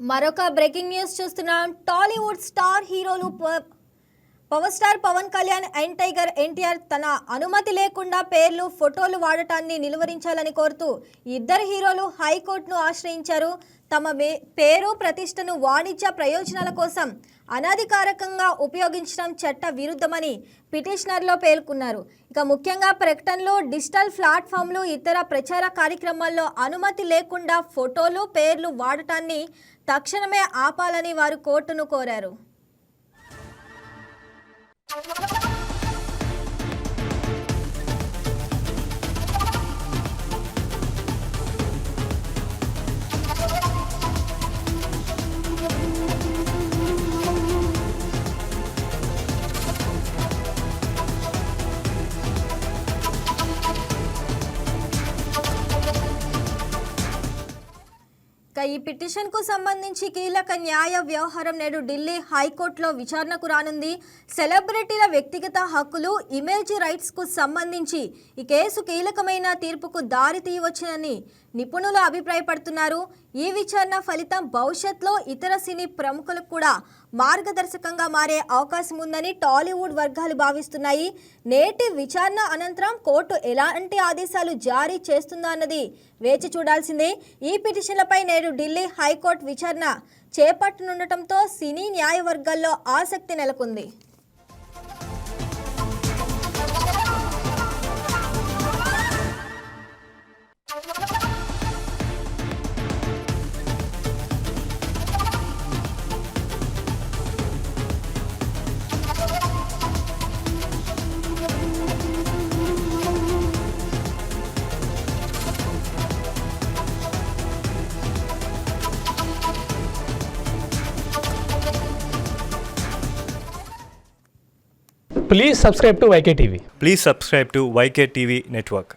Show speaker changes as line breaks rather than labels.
మరొక breaking news చూస్తున్నాం. Tollywood star హీరోలు power star Pawan Kalyan and tiger NTR తన అనుమతి లేకుండా పేర్లు ఫోటోలు వాడటాన్ని నిలువరించాలని కోరుతూ ఇద్దరు హీరోలు హైకోర్టును ఆశ్రయించారు. తమ పేరు ప్రతిష్టను వాణిజ్య ప్రయోజనాల కోసం అనధికారికంగా ఉపయోగించడం చట్ట విరుద్ధమని పిటిషనర్లో పేర్కొన్నారు. ఇక ముఖ్యంగా ప్రకటనలు, డిజిటల్ ప్లాట్ఫామ్లు, ఇతర ప్రచార కార్యక్రమాల్లో అనుమతి లేకుండా ఫోటోలు, పేర్లు వాడటాన్ని తక్షణమే ఆపాలని వారు కోర్టును కోరారు. ఈ పిటిషన్ కు సంబంధించి కీలక న్యాయ వ్యవహారం నేడు ఢిల్లీ హైకోర్టులో విచారణకు రానుంది. సెలబ్రిటీల వ్యక్తిగత హక్కులు, ఇమేజ్ రైట్స్ కు సంబంధించి ఈ కేసు కీలకమైన తీర్పుకు దారి తీయవచ్చునని నిపుణులు అభిప్రాయపడుతున్నారు. ఈ విచారణ ఫలితం భవిష్యత్తులో ఇతర సినీ ప్రముఖులకు కూడా మార్గదర్శకంగా మారే అవకాశం ఉందని టాలీవుడ్ వర్గాలు భావిస్తున్నాయి. నేటి విచారణ అనంతరం కోర్టు ఎలాంటి ఆదేశాలు జారీ చేస్తుందో అన్నది వేచి చూడాల్సిందే. ఈ పిటిషన్లపై నేడు ఢిల్లీ హైకోర్టు విచారణ చేపట్టనుండటంతో సినీ న్యాయ వర్గాల్లో ఆసక్తి నెలకొంది.
Please subscribe to YK TV.
Please subscribe to YK TV Network.